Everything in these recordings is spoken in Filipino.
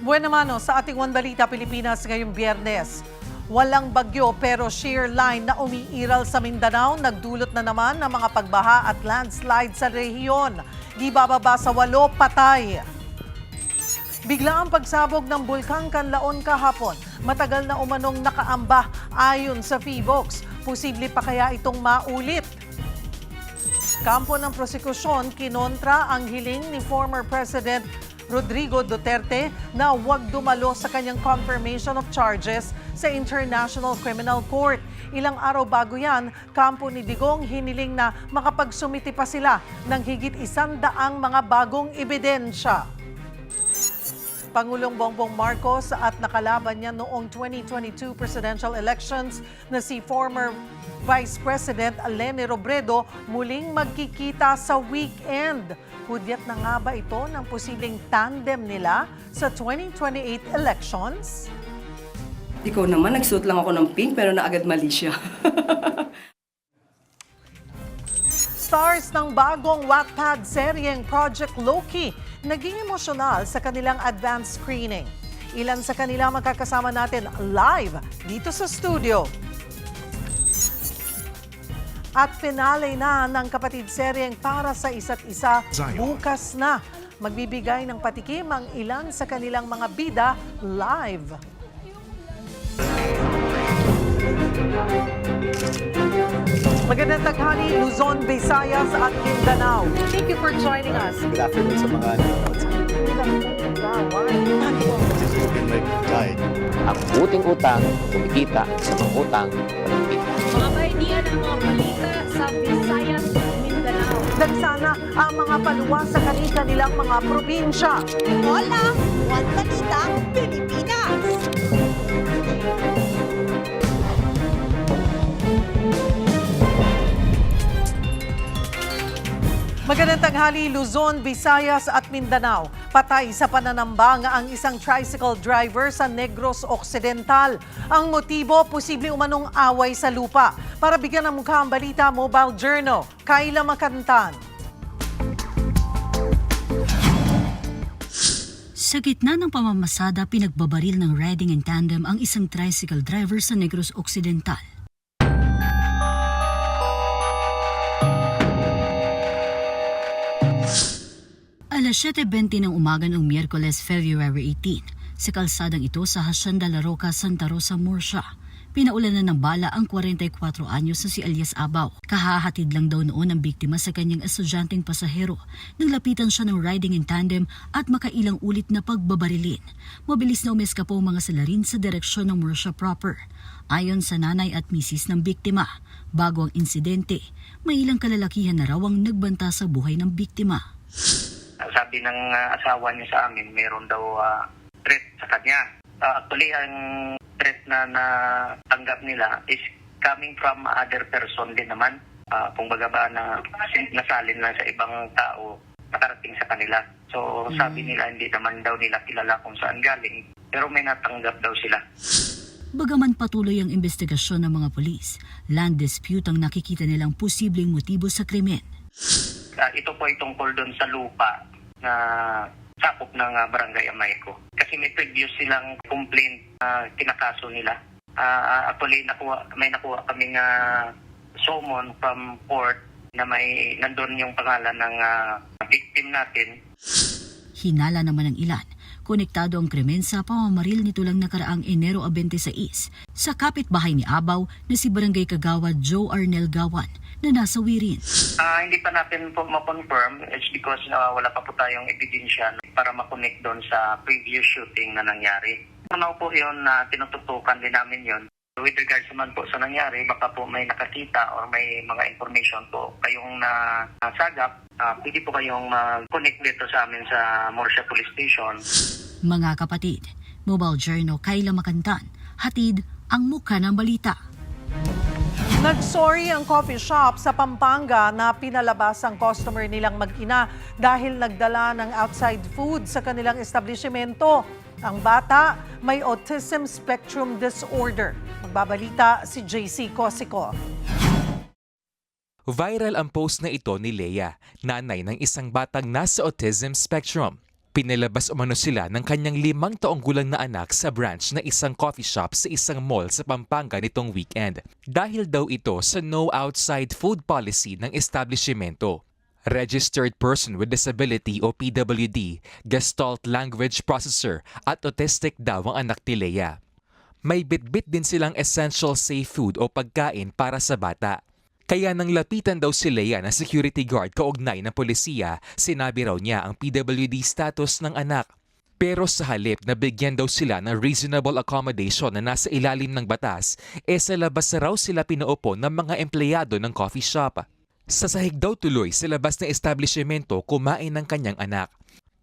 Buwan naman sa ating One Balita Pilipinas ngayong Biyernes. Walang bagyo pero shear line na umiiral sa Mindanao nagdulot na naman ng mga pagbaha at landslide sa rehiyon. Di bababa sa 8 patay. Bigla ang pagsabog ng Bulkang Kanlaon kahapon. Matagal na umanong nakaamba ayon sa PHIVOLCS. Posible pa kaya itong maulit? Kampo ng prosekusyon kinontra ang hiling ni former President Rodrigo Duterte na huwag dumalo sa kanyang confirmation of charges sa International Criminal Court. Ilang araw bago yan, kampo ni Digong hiniling na makapagsumiti pa sila ng higit 100 mga bagong ebidensya. Pangulong Bongbong Marcos at nakalaban niya noong 2022 presidential elections na si former Vice President Leni Robredo muling magkikita sa weekend. Hudyat na nga ba ito ng posibleng tandem nila sa 2028 elections? Ikaw naman, nagsuot lang ako ng pink pero naagad mali siya. Stars ng bagong Wattpad seryeng Project Loki naging emosyonal sa kanilang advanced screening. Ilan sa kanila makakasama natin live dito sa studio. At finale na ng kapatid seryeng Para sa Isa't Isa, bukas na. Magbibigay ng patikim ang ilan sa kanilang mga bida live. Magandang taghali, Luzon, Visayas at Mindanao. Thank you for joining us. Good afternoon sa mga nanonood sa This has been my guide. Ang buting utang, kumikita sa mga utang, kumikita. Mga kaibigan ng mga balita sa Visayas at Mindanao. Nagsana ang mga paluwa sa kanilang mga probinsya. Hola! One Balita, Pilipinas! Magandang tanghali, Luzon, Visayas at Mindanao. Patay sa pananamba nga ang isang tricycle driver sa Negros Occidental. Ang motibo, posible umanong away sa lupa. Para bigyan ng mukha ang balita, Mobile Journal, Kayla Makantan. Sa gitna ng pamamasada, pinagbabaril ng riding in tandem ang isang tricycle driver sa Negros Occidental. Alas 7:20 ng umaga ng Miyerkules, February 18, sa kalsadang ito sa Hacienda La Roca, Santa Rosa, Murcia. Pinaulanan ng bala ang 44 anyos na si Elias Abaw. Kahahatid lang daw noon ang biktima sa kanyang estudyanteng pasahero nang lapitan siya ng riding in tandem at makailang ulit na pagbabarilin. Mabilis na umeskapo ang mga salarin sa direksyon ng Murcia proper. Ayon sa nanay at misis ng biktima, bago ang insidente, may ilang kalalakihan na raw ang nagbanta sa buhay ng biktima. Sabi ng asawa niya sa amin, meron daw threat sa kanya. Actually, ang threat na natanggap nila is coming from other person din naman. Kung baga ba na nasalin lang sa ibang tao, nakarating sa kanila. So sabi nila, hindi naman daw nila kilala kung saan galing, pero may natanggap daw sila. Bagaman patuloy ang investigasyon ng mga pulis, land dispute ang nakikita nilang posibleng motibo sa krimen. Ito po ay tungkol doon sa lupa na sakop ng Barangay Amayco. Kasi may previous silang complaint na kinakaso nila. Actually, may nakuha kaming summon from court na may nandun yung pangalan ng victim natin. Hinala naman ng ilan, konektado ang krimen sa pamamaril nito lang nakaraang Enero 26 sa kapitbahay ni Abaw na si Barangay Kagawad Joe Arnel Gawan na nasa Wirin. Hindi pa natin po ma-confirm. It's because wala pa po tayong ebidensya para ma-connect doon sa previous shooting na nangyari. Ano po yun na tinututukan din namin yun. With regards naman po sa nangyari, baka po may nakakita or may mga information po kayong nasagap. Pwede po kayong connect dito sa amin sa Murcia Police Station. Mga kapatid, Mobile Journal, Kayla Makantan, hatid ang mukha ng balita. Nagsorry ang coffee shop sa Pampanga na pinalabas ang customer nilang mag-ina dahil nagdala ng outside food sa kanilang establishmento. Ang bata may autism spectrum disorder. Magbabalita si JC Cosico. Viral ang post na ito ni Leia, nanay ng isang batang nasa autism spectrum. Pinalabas umano sila ng kanyang 5 taong gulang na anak sa branch na isang coffee shop sa isang mall sa Pampanga nitong weekend. Dahil daw ito sa no outside food policy ng establishmento. Registered Person with Disability o PWD, Gestalt Language Processor at autistic daw ang anak ni Leia. May bitbit din silang essential safe food o pagkain para sa bata. Kaya nang lapitan daw si Leia ng security guard kaugnay ng polisiya, sinabi raw niya ang PWD status ng anak. Pero sa halip na bigyan daw sila ng reasonable accommodation na nasa ilalim ng batas, sa labas na raw sila pinaupo ng mga empleyado ng coffee shop. Sa sahig daw tuloy sa labas ng establishmento kumain ng kanyang anak.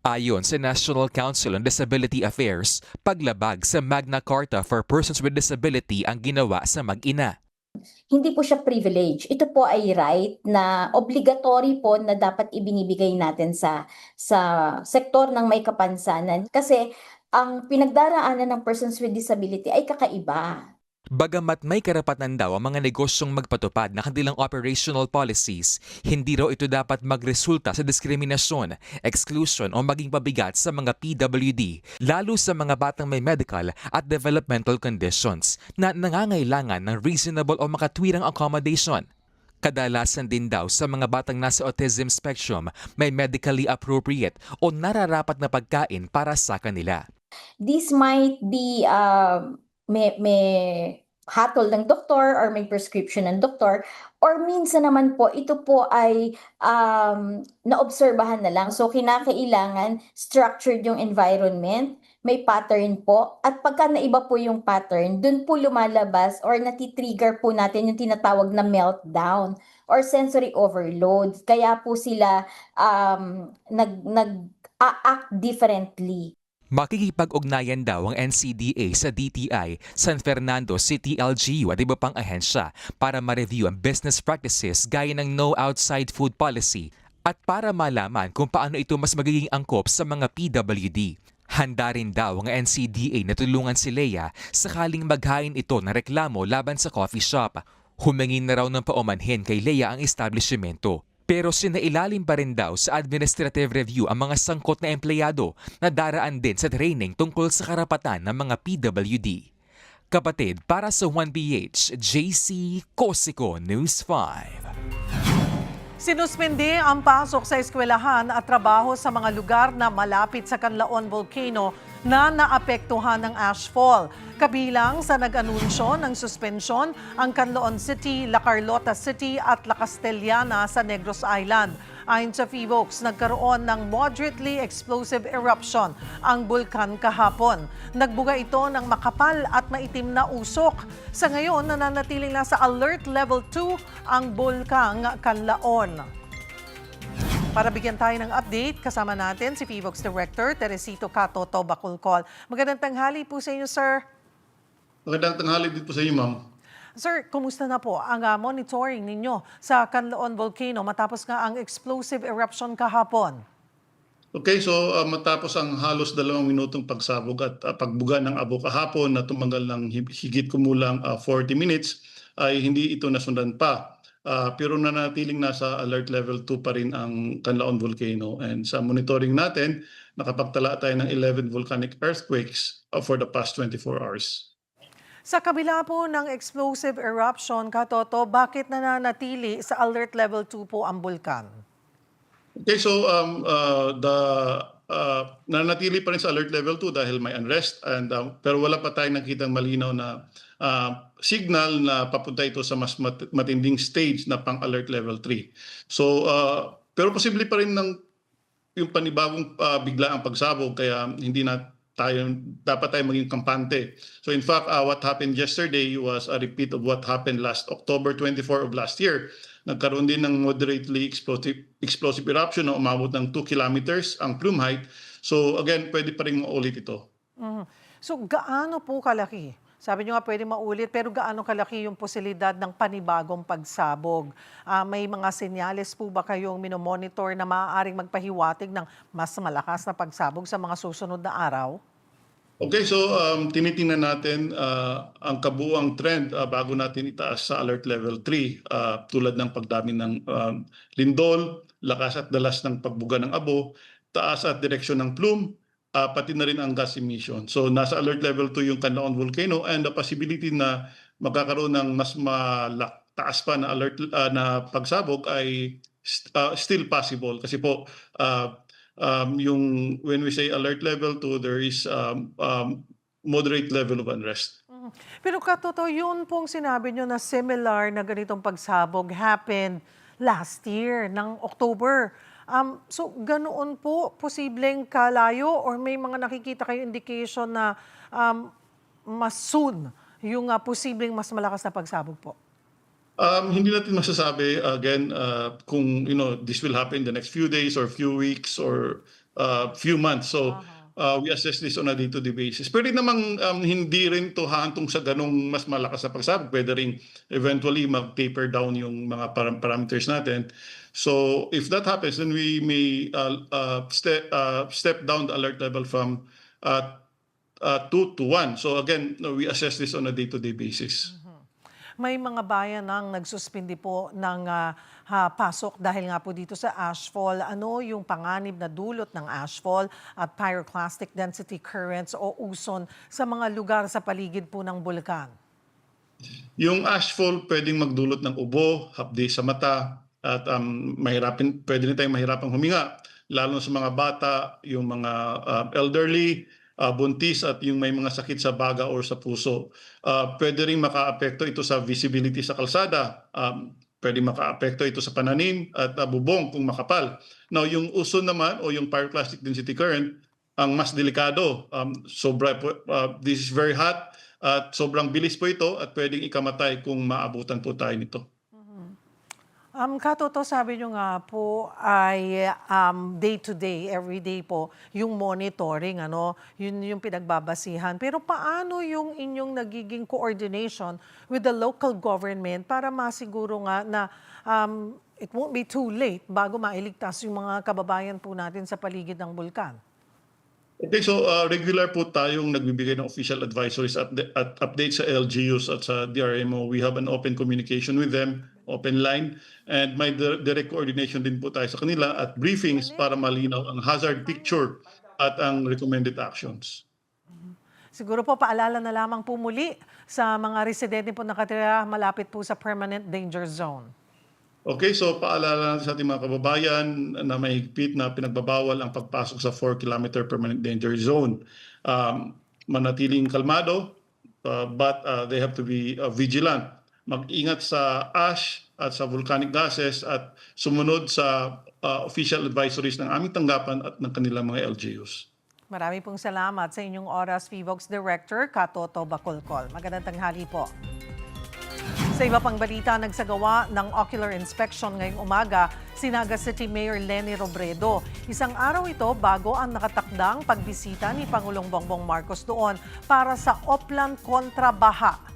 Ayon sa National Council on Disability Affairs, paglabag sa Magna Carta for Persons with Disability ang ginawa sa mag-ina. Hindi po siya privilege. Ito po ay right na obligatory po na dapat ibinibigay natin sa sektor ng may kapansanan kasi ang pinagdaraanan ng persons with disability ay kakaiba. Bagamat may karapatan daw ang mga negosyong magpatupad ng kanilang operational policies, hindi raw ito dapat magresulta sa diskriminasyon, exclusion o maging pabigat sa mga PWD, lalo sa mga batang may medical at developmental conditions na nangangailangan ng reasonable o makatwirang accommodation. Kadalasan din daw sa mga batang nasa autism spectrum may medically appropriate o nararapat na pagkain para sa kanila. This might be may hatol ng doktor or may prescription ng doktor or minsan naman po ito po ay naobserbahan na lang. So kinakailangan structured yung environment, may pattern po at pagka naiba po yung pattern, dun po lumalabas or natitrigger po natin yung tinatawag na meltdown or sensory overload. Kaya po sila nag-act differently. Makikipag-ugnayan daw ang NCDA sa DTI, San Fernando City LGU at iba pang ahensya para ma-review ang business practices gaya ng no outside food policy at para malaman kung paano ito mas magiging angkop sa mga PWD. Handa rin daw ang NCDA na tulungan si Leia sakaling maghain ito ng reklamo laban sa coffee shop. Humingin na raw ng paumanhin kay Leia ang establishmento. Pero sinailalim pa rin daw sa administrative review ang mga sangkot na empleyado na daraan din sa training tungkol sa karapatan ng mga PWD. Kapatid, para sa 1PH, JC Cosico, News 5. Sinuspindi ang pasok sa eskwelahan at trabaho sa mga lugar na malapit sa Canlaon Volcano na naapektuhan ng ashfall. Kabilang sa nag-anunsyo ng suspensyon ang Canlaon City, La Carlota City at La Castellana sa Negros Island. Ayon sa PHIVOLCS, nagkaroon ng moderately explosive eruption ang bulkan kahapon. Nagbuga ito ng makapal at maitim na usok. Sa ngayon, nananatiling nasa alert level 2 ang bulkang Canlaon. Para bigyan tayo ng update, kasama natin si PHIVOLCS Director Teresito Catoto Bacolcol. Magandang tanghali po sa inyo, sir. Magandang tanghali din po sa inyo, ma'am. Sir, kumusta na po ang monitoring ninyo sa Canlaon Volcano matapos nga ang explosive eruption kahapon? Okay, so matapos ang halos 2 minutong pagsabog at pagbuga ng abo kahapon na tumagal ng higit kumulang 40 minutes, ay hindi ito nasundan pa. Pero nanatiling nasa alert level 2 pa rin ang Canlaon Volcano. And sa monitoring natin, nakapagtala tayo ng 11 volcanic earthquakes for the past 24 hours. Sa kabila po ng explosive eruption, Katoto, bakit nananatili sa alert level 2 po ang bulkan? Okay, so nananatili pa rin sa alert level 2 dahil may unrest, pero wala pa tayong nakitang malinaw na signal na papunta ito sa mas matinding stage na pang-alert level 3. So, pero posible pa rin yung panibagong biglaang pagsabog kaya hindi na dapat tayo maging kampante. So in fact, what happened yesterday was a repeat of what happened last October 24 of last year. Nagkaroon din ng moderately explosive eruption na umabot ng 2 kilometers ang plume height. So again, pwede pa rin maulit ito. So gaano po kalaki? Sabi nyo nga pwede maulit, pero gaano kalaki yung posibilidad ng panibagong pagsabog? May mga senyales po ba kayong minomonitor na maaaring magpahiwatig ng mas malakas na pagsabog sa mga susunod na araw? Okay, so tinitingnan natin ang kabuuang trend bago natin itaas sa alert level 3 tulad ng pagdami ng lindol, lakas at dalas ng pagbuga ng abo, taas at direksyon ng plume, pati na rin ang gas emission. So nasa alert level 2 yung Canlaon Volcano, and the possibility na magkakaroon ng mas taas pa na alert na pagsabog ay still possible, kasi po yung when we say alert level 2, there is moderate level of unrest. Pero Katoto, yun pong sinabi nyo na similar na ganitong pagsabog happened last year ng October. So ganoon po, posibleng kalayo, or may mga nakikita kayo indication na mas soon yung posibleng mas malakas na pagsabog po? Hindi natin masasabi again kung this will happen the next few days or few weeks or few months. So we assess this on a day-to-day basis. Pwede namang hindi rin to hahantong sa ganong mas malakas na pagsabog. Pwede rin eventually mag-taper down yung mga parameters natin. So if that happens, then we may step down the alert level from 2 to 1. So again, we assess this on a day-to-day basis. May mga bayan ang nagsuspindi po ng pasok dahil nga po dito sa ashfall. Ano yung panganib na dulot ng ashfall at pyroclastic density currents o uson sa mga lugar sa paligid po ng bulkan? Yung ashfall pwedeng magdulot ng ubo, hapdi sa mata, at pwede rin tayong mahirapang huminga, lalo sa mga bata, yung mga elderly, buntis, at yung may mga sakit sa baga or sa puso. Pwede rin makaapekto ito sa visibility sa kalsada. Pwede makaapekto ito sa pananim at bubong kung makapal. Now, yung uson naman o yung pyroclastic density current, ang mas delikado. This is very hot at sobrang bilis po ito at pwedeng ikamatay kung maabutan po tayo nito. Katoto, sabi nyo nga po ay day-to-day, everyday po, yung monitoring, yun yung pinagbabasihan. Pero paano yung inyong nagiging coordination with the local government para masiguro nga na it won't be too late bago mailigtas yung mga kababayan po natin sa paligid ng bulkan? Okay, so regular po tayong nagbibigay ng official advisories at updates sa LGUs at sa DRMO. We have an open communication with them, open line, and may direct coordination din po tayo sa kanila at briefings para malinaw ang hazard picture at ang recommended actions. Siguro po paalala na lamang po muli sa mga residente po nakatira malapit po sa permanent danger zone. Okay, so paalala natin sa ating mga kababayan na may higpit na pinagbabawal ang pagpasok sa 4-kilometer permanent danger zone. Manatiling kalmado, but they have to be vigilant. Mag-ingat sa ash at sa volcanic gases at sumunod sa official advisories ng aming tanggapan at ng kanilang mga LGUs. Marami pong salamat sa inyong oras, PHIVOLCS Director Katoto Bacolcol. Magandang tanghali po. Sa iba pang balita, nagsagawa ng ocular inspection ngayong umaga si Naga City Mayor Leni Robredo. Isang araw ito bago ang nakatakdang pagbisita ni Pangulong Bongbong Marcos doon para sa Oplan kontra Baha.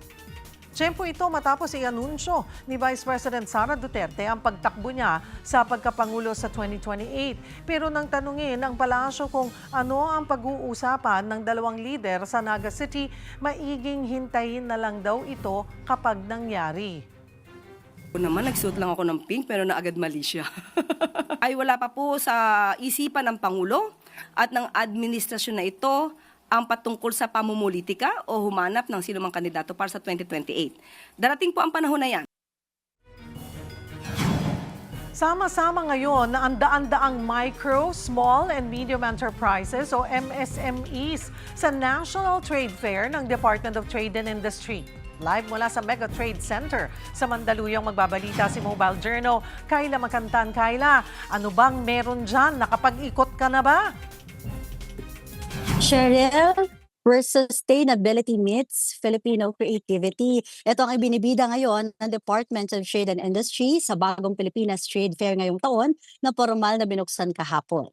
Tiyempo ito matapos i-anunsyo ni Vice President Sara Duterte ang pagtakbo niya sa pagkapangulo sa 2028. Pero nang tanungin ang palasyo kung ano ang pag-uusapan ng dalawang lider sa Naga City, maiging hintayin na lang daw ito kapag nangyari. Ako naman, nagsuot lang ako ng pink pero naagad mali siya. Ay wala pa po sa isipan ng Pangulo at ng administrasyon na ito ang patungkol sa pamumulitika o humanap ng sinumang kandidato para sa 2028. Darating po ang panahon na yan. Sama-sama ngayon na ang daan-daang micro, small and medium enterprises o MSMEs sa National Trade Fair ng Department of Trade and Industry. Live mula sa Mega Trade Center sa Mandaluyong magbabalita si Mobile Journal. Kayla Makantan. Kayla, ano bang meron dyan? Nakapag-ikot ka na ba? Cheryl, where sustainability meets Filipino creativity. Ito ang ibinibida ngayon ng Department of Trade and Industry sa bagong Pilipinas Trade Fair ngayong taon na formal na binuksan kahapon.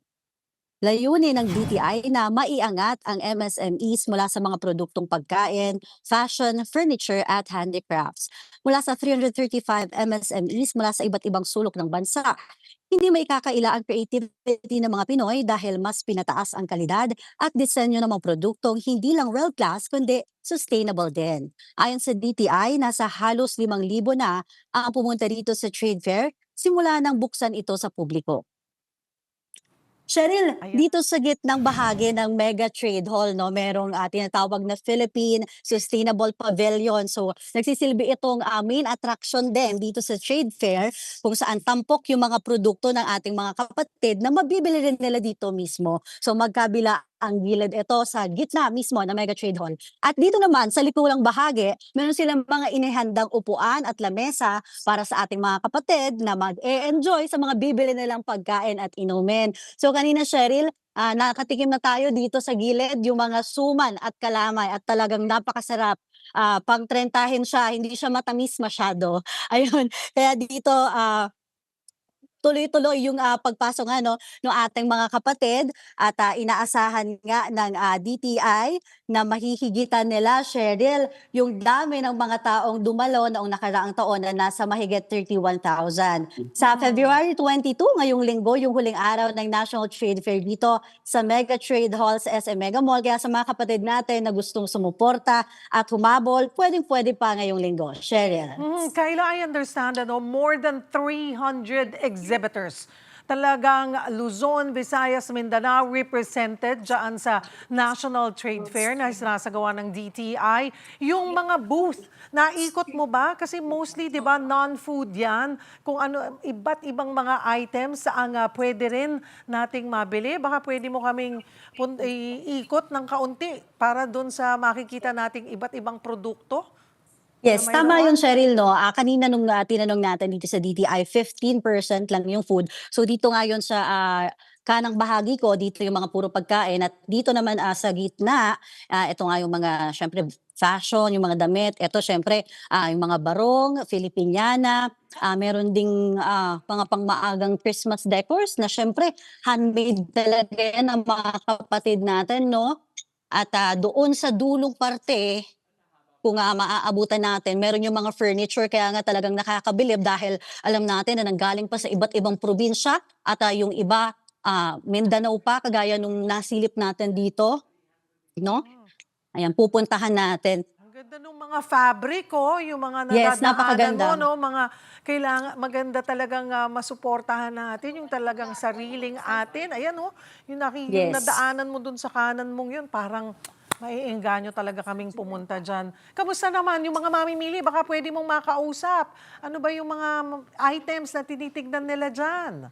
Layunin ng DTI na maiangat ang MSMEs mula sa mga produktong pagkain, fashion, furniture at handicrafts. Mula sa 335 MSMEs mula sa iba't ibang sulok ng bansa. Hindi maikakaila ang creativity ng mga Pinoy dahil mas pinataas ang kalidad at disenyo ng mga produktong hindi lang world-class kundi sustainable din. Ayon sa DTI, nasa halos 5,000 na ang pumunta dito sa trade fair simula nang buksan ito sa publiko. Cheryl, Ayan. dito sa gitnang bahagi ng Mega Trade Hall, no, merong tinatawag na Philippine Sustainable Pavilion. So, nagsisilbi itong main attraction din dito sa trade fair kung saan tampok yung mga produkto ng ating mga kapatid na mabibili rin nila dito mismo. So, magkabila ang gilid ito sa gitna mismo ng Mega Trade Hall. At dito naman, sa likulang bahagi, meron silang mga inihandang upuan at lamesa para sa ating mga kapatid na mag-e-enjoy sa mga bibili nilang pagkain at inumin. So kanina, Cheryl, nakatikim na tayo dito sa gilid yung mga suman at kalamay at talagang napakasarap. Pang-trentahin siya, hindi siya matamis masyado. Ayun, kaya dito tuloy-tuloy yung pagpasok nga no ating mga kapatid at inaasahan nga ng DTI na mahihigitan nila, Cheryl, yung dami ng mga taong dumalo noong nakaraang taon na nasa mahigit 31,000. Sa February 22, ngayong linggo, yung huling araw ng National Trade Fair dito sa Mega Trade Hall sa SM Mega Mall. Kaya sa mga kapatid natin na gustong sumuporta at humabol, pwedeng-pwede pa ngayong linggo. Cheryl. Kayla, I understand, more than 300 exhibitors. Talagang Luzon, Visayas, Mindanao represented dyan sa National Trade Fair na sinasagawa ng DTI. Yung mga booth, naikot mo ba? Kasi mostly, di ba, non-food yan. Kung ano, iba't ibang mga items ang pwede rin nating mabili. Baka pwede mo kaming ikot ng kaunti para doon sa makikita nating iba't ibang produkto. Yes, tama yun, Cheryl, no? Kanina nung tinanong natin dito sa DTI, 15% lang yung food. So dito nga yun sa kanang bahagi ko, dito yung mga puro pagkain. At dito naman sa gitna, ito nga yung mga, syempre, fashion, yung mga damit. Ito, syempre, yung mga barong, Filipiniana. Meron ding mga pangmaagang Christmas decors na syempre, handmade talaga yan ng mga kapatid natin, no? At doon sa dulong parte, kung maaabutan natin, meron yung mga furniture, kaya nga talagang nakakabilib dahil alam natin na nanggaling pa sa iba't ibang probinsya at yung iba, Mindanao pa, kagaya nung nasilip natin dito, no? Ayan, pupuntahan natin. Ang ganda ng mga fabric, yung mga Yes, nadadaanan napakaganda. mo, no? Mga kailangan, maganda talagang masuportahan natin, yung talagang sariling atin. Ayan, yung yung Yes. nadaanan mo dun sa kanan mong yun, parang maiengganyo talaga kaming pumunta dyan. Kamusta naman yung mga mamimili? Baka pwede mong makausap. Ano ba yung mga items na tinitignan nila dyan?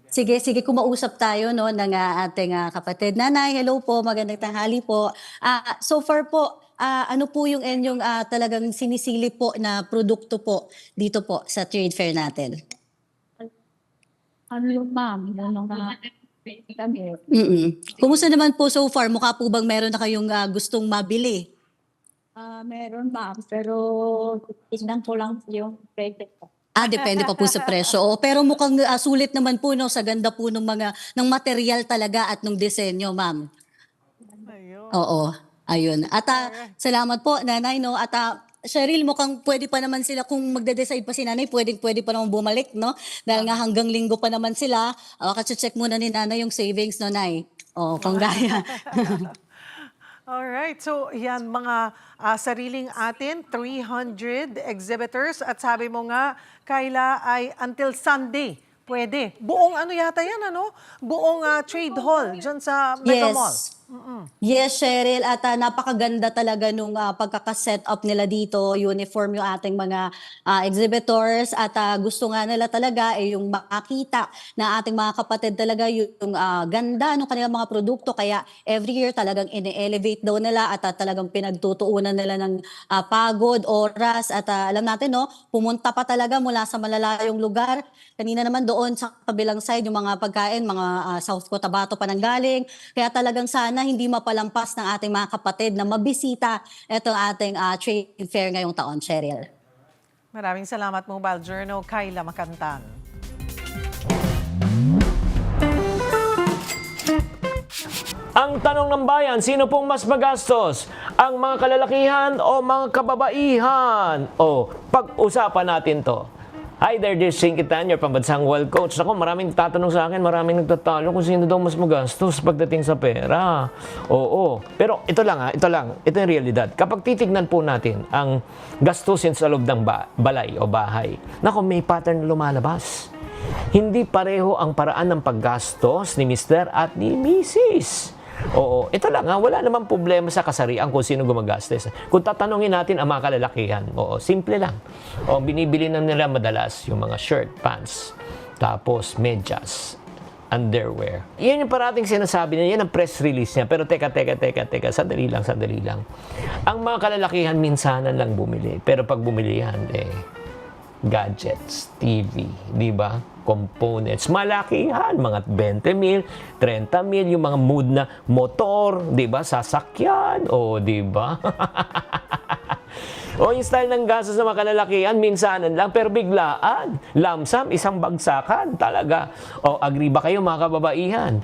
Sige, kumausap tayo no ng ating kapatid. Nanay, hello po, magandang tanghali po. So far po, ano po yung inyong talagang sinisili po na produkto po dito po sa trade fair natin? Ano yung ma'am? Kami. Kumusta naman po so far? Mukha po bang meron na kayong gustong mabili? Meron ma'am, pero tignan ko lang yung presyo ko. Depende pa po sa presyo. Pero mukhang sulit naman po no sa ganda po ng material talaga at ng disenyo, ma'am. Ayun. Oo, ayun. At salamat po, nanay, no? At Cheryl, mukhang pwede pa naman sila kung magde-decide pa si nanay, pwede pa naman bumalik, no? Dahil nga hanggang linggo pa naman sila. Kasi check muna ni nanay yung savings, no, nay? Kung gaya. Alright, so yan mga sariling atin, 300 exhibitors at sabi mo nga, Kayla, ay until Sunday, pwede. Buong ano yata yan, ano? Buong trade hall dyan sa Mega Mall. Yes, Cheryl, at napakaganda talaga nung pagkakaset up nila dito, uniform yung ating mga exhibitors at gusto nga nila talaga yung makita na ating mga kapatid talaga yung ganda ng kanilang mga produkto, kaya every year talagang ine-elevate daw nila at talagang pinagtutuunan nila ng pagod, oras at alam natin no, pumunta pa talaga mula sa malalayong lugar. Kanina naman doon sa kabilang side yung mga pagkain, mga South Cotabato pa nanggaling, kaya talagang sana hindi mapalampas ng ating mga kapatid na mabisita itong ating trade fair ngayong taon, Cheryl. Maraming salamat, Mobile Journal, Kayla Makantan. Ang tanong ng bayan, sino pong mas magastos? Ang mga kalalakihan o mga kababaihan? Pag-usapan natin to. Hi there, dear Singkitan, your pambansang world coach. Ako, maraming tatanong sa akin, maraming nagtatalo kung sino daw mas magastos pagdating sa pera. Oo. Pero ito lang. Ito yung realidad. Kapag titignan po natin ang gastusin sa loob ng balay o bahay, nako, may pattern na lumalabas. Hindi pareho ang paraan ng paggastos ni Mr. at ni Mrs. Oo, ito lang ha, wala namang problema sa kasarian kung sino gumagastos. Kung tatanungin natin ang mga kalalakihan, oo, simple lang. O, binibili na nila madalas yung mga shirt, pants, tapos medyas, underwear. Yan yung parating sinasabi niya, yan ang press release niya. Pero teka, sandali lang. Ang mga kalalakihan minsanan lang bumili. Pero pag bumili yan, gadgets, TV, di ba? Components, malakihan, mga 20 mil, 30 mil, yung mga mood na motor, di ba? Sasakyan, o di ba? O yung style ng gastos sa mga kalalakihan, minsanan lang, pero biglaan. Lamsam, isang bagsakan, talaga. O, agree ba kayo mga kababaihan?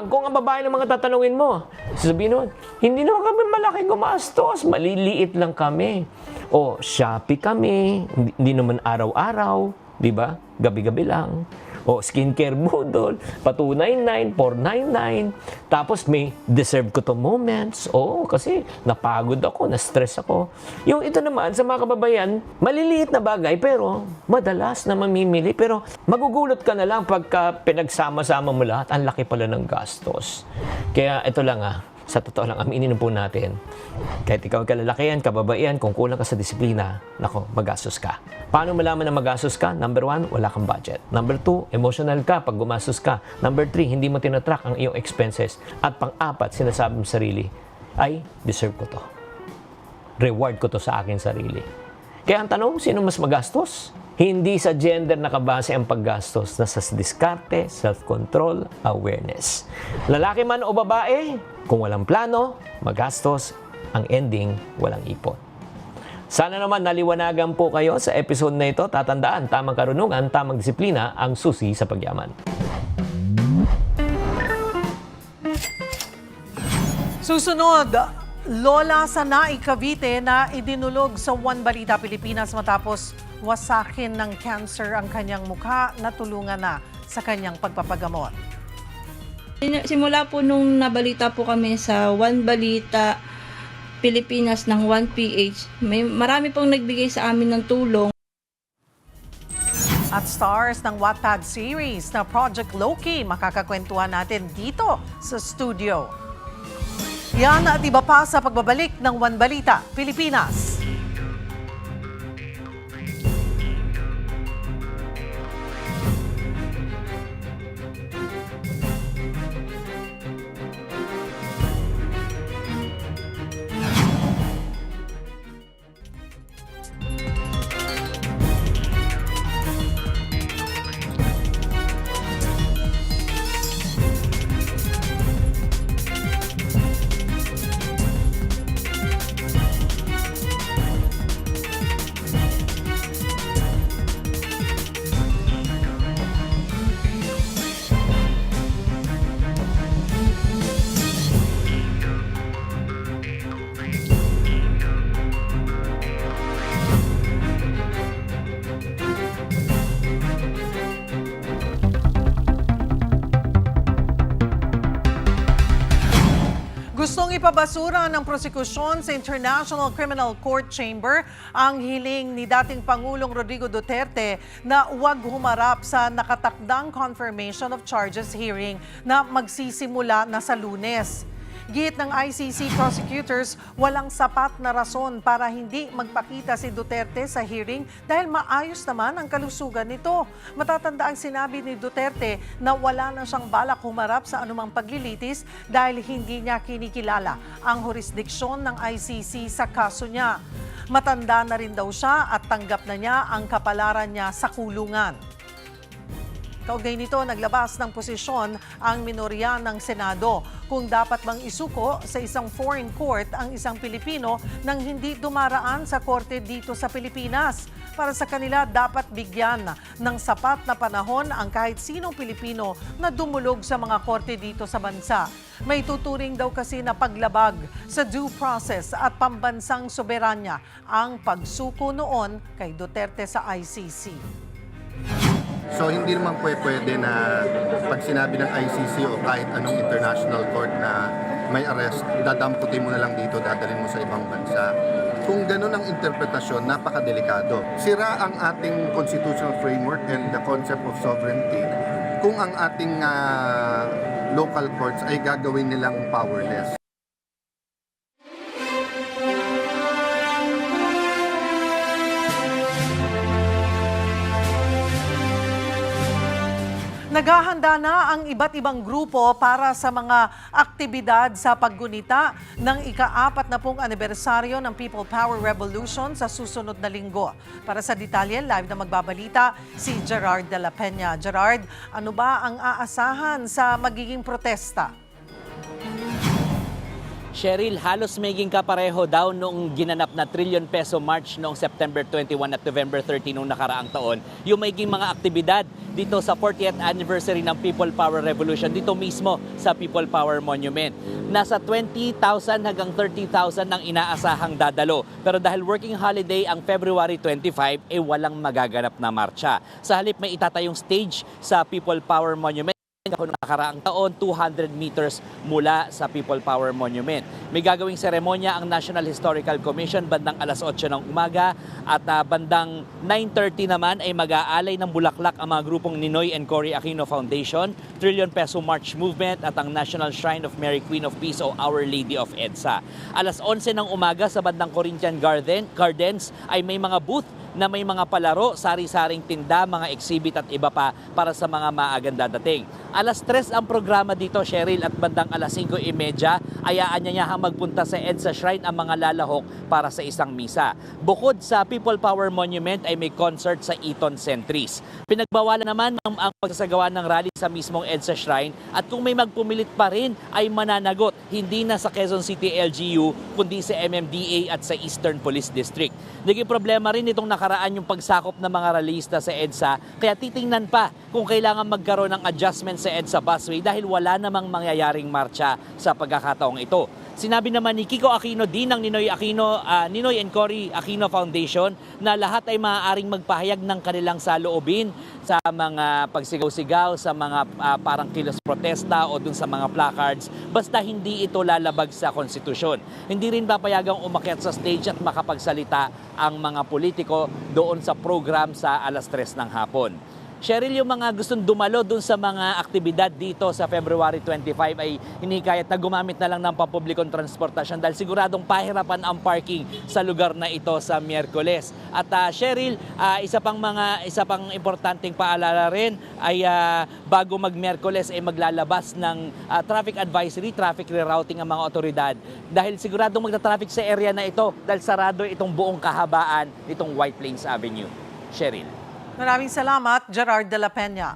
Kung ang babae ng mga tatanungin mo, sasabihin nun, hindi naman kami malaki gumastos, maliliit lang kami. O, Shopee kami, hindi naman araw-araw, di ba? Gabi-gabi lang. O, skincare budol, pa 299, 499. Tapos may deserve ko to moments. O, kasi napagod ako, na-stress ako. Yung ito naman sa mga kababayan, maliliit na bagay pero madalas na mamimili. Pero magugulat ka na lang pagka pinagsama-sama mo lahat, ang laki pala ng gastos. Kaya ito lang sa totoo lang, aminin po natin. Kahit ikaw kalalakihan, kababaihan, kung kulang ka sa disiplina, nako, magastos ka. Paano malaman na magastos ka? Number 1, wala kang budget. Number 2, emotional ka pag gumastos ka. Number 3, hindi mo tinatrack ang iyong expenses. At pang-4, sinasabi mo sarili, ay, deserve ko to. Reward ko to sa akin sarili. Kaya ang tanong, sino mas magastos? Hindi sa gender nakabase ang paggastos, nasa diskarte, self-control, awareness. Lalaki man o babae, kung walang plano, magastos, ang ending, walang ipon. Sana naman naliwanagan po kayo sa episode na ito. Tatandaan, tamang karunungan, tamang disiplina ang susi sa pagyaman. Susunod, lola sa Naik, Cavite na idinulog sa One Balita Pilipinas matapos wasakin ng cancer ang kanyang mukha, natulungan na sa kanyang pagpapagamot. Simula po nung nabalita po kami sa One Balita Pilipinas ng 1PH, marami pong nagbigay sa amin ng tulong. At stars ng Wattpad series na Project Loki, makakakwentuhan natin dito sa studio. Yan at iba pa sa pagbabalik ng One Balita Pilipinas. Gustong ipabasura ng prosekusyon sa International Criminal Court Chamber ang hiling ni dating Pangulong Rodrigo Duterte na huwag humarap sa nakatakdang confirmation of charges hearing na magsisimula na sa Lunes. Giit ng ICC prosecutors, walang sapat na rason para hindi magpakita si Duterte sa hearing dahil maayos naman ang kalusugan nito. Matatanda ang sinabi ni Duterte na wala na siyang balak humarap sa anumang paglilitis dahil hindi niya kinikilala ang jurisdiksyon ng ICC sa kaso niya. Matanda na rin daw siya at tanggap na niya ang kapalaran niya sa kulungan. Kaugnay nito, naglabas ng posisyon ang minorya ng Senado kung dapat bang isuko sa isang foreign court ang isang Pilipino nang hindi dumaraan sa korte dito sa Pilipinas. Para sa kanila, dapat bigyan ng sapat na panahon ang kahit sinong Pilipino na dumulog sa mga korte dito sa bansa. May tuturing daw kasi na paglabag sa due process at pambansang soberanya ang pagsuko noon kay Duterte sa ICC. So hindi naman pwede na pag sinabi ng ICC o kahit anong international court na may arrest, dadamputin mo na lang dito, dadalhin mo sa ibang bansa. Kung ganun ang interpretasyon, napakadelikado. Sira ang ating constitutional framework and the concept of sovereignty kung ang ating local courts ay gagawin nilang powerless. Naghahanda na ang iba't ibang grupo para sa mga aktibidad sa paggunita ng ika-40 anibersaryo ng People Power Revolution sa susunod na linggo. Para sa detalye, live na magbabalita si Gerard de la Peña. Gerard, ano ba ang aasahan sa magiging protesta? Cheryl, halos maging kapareho daw noong ginanap na trillion peso march noong September 21 at November 30 noong nakaraang taon. Yung magiging mga aktibidad dito sa 40th anniversary ng People Power Revolution, dito mismo sa People Power Monument. Nasa 20,000 hanggang 30,000 ang inaasahang dadalo. Pero dahil working holiday ang February 25, walang magaganap na marcha. Sa halip may itatayong stage sa People Power Monument. Noong nakaraang taon, 200 meters mula sa People Power Monument. May gagawing seremonya ang National Historical Commission bandang alas 8 ng umaga at bandang 9:30 naman ay mag-aalay ng bulaklak ang mga grupong Ninoy and Cory Aquino Foundation, Trillion Peso March Movement at ang National Shrine of Mary Queen of Peace o Our Lady of EDSA. Alas 11 ng umaga sa bandang Corinthian Gardens ay may mga booth na may mga palaro, sari-saring tinda, mga exhibit at iba pa para sa mga maagang dadating. Alas 3 ang programa dito, Cheryl, at bandang alas 5:30, ayaanyayahang magpunta sa EDSA Shrine ang mga lalahok para sa isang misa. Bukod sa People Power Monument ay may concert sa Eton Centris. Pinagbawalan naman ang pagsasagawa ng rally sa mismong EDSA Shrine at kung may magpumilit pa rin ay mananagot hindi na sa Quezon City LGU kundi sa MMDA at sa Eastern Police District. Naging problema rin itong nakaraan yung pagsakop ng mga rallyista sa EDSA kaya titingnan pa kung kailangan magkaroon ng adjustment sa EDSA busway dahil wala namang mangyayaring marcha sa pagkakataong ito. Sinabi naman ni Kiko Aquino, din ng Ninoy and Cory Aquino Foundation na lahat ay maaaring magpahayag ng kanilang saloobin sa mga pagsigaw-sigaw, sa mga parang kilos protesta o dun sa mga placards basta hindi ito lalabag sa konstitusyon. Hindi rin papayagang umakyat sa stage at makapagsalita ang mga politiko doon sa program sa alas 3 ng hapon. Cheryl, yung mga gustong dumalo dun sa mga aktibidad dito sa February 25 ay hinikayat na gumamit na lang ng pampublikong transportasyon dahil siguradong pahirapan ang parking sa lugar na ito sa Miyerkules. At Cheryl, isa pang importanteng paalala rin ay bago mag-Miyerkules ay maglalabas ng traffic advisory, traffic rerouting ang mga otoridad dahil siguradong magta-traffic sa area na ito dahil sarado itong buong kahabaan nitong White Plains Avenue. Cheryl. Maraming salamat, Gerard de la Peña.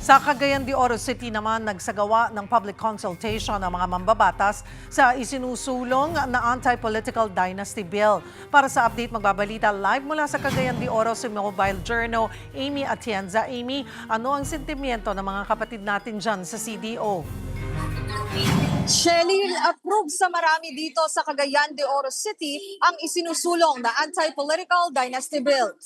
Sa Cagayan de Oro City naman, nagsagawa ng public consultation ang mga mambabatas sa isinusulong na Anti-Political Dynasty Bill. Para sa update, magbabalita live mula sa Cagayan de Oro si Mobile Journal, Amy Atienza. Amy, ano ang sentimiento ng mga kapatid natin dyan sa CDO? Shelly, approve sa marami dito sa Cagayan de Oro City ang isinusulong na Anti-Political Dynasty Bill.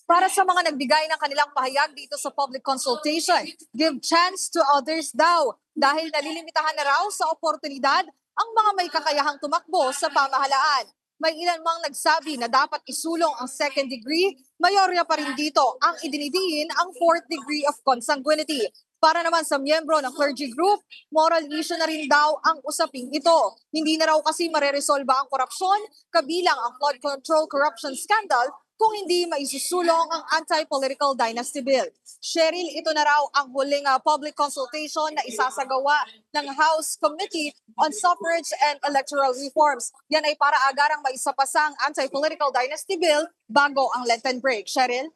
Para sa mga nagbigay ng kanilang pahayag dito sa public consultation, give chance to others daw dahil nalilimitahan na raw sa oportunidad ang mga may kakayahang tumakbo sa pamahalaan. May ilan mang nagsabi na dapat isulong ang second degree, mayorya pa rin dito ang idinidiin ang fourth degree of consanguinity. Para naman sa miyembro ng clergy group, moral issue na rin daw ang usaping ito. Hindi na raw kasi mareresolba ang korupsyon, kabilang ang flood control corruption scandal, kung hindi maisusulong ang Anti-Political Dynasty Bill. Cheryl, ito na raw ang huling public consultation na isasagawa ng House Committee on Suffrage and Electoral Reforms. Yan ay para agarang maisapasa ang Anti-Political Dynasty Bill bago ang Lenten break. Cheryl?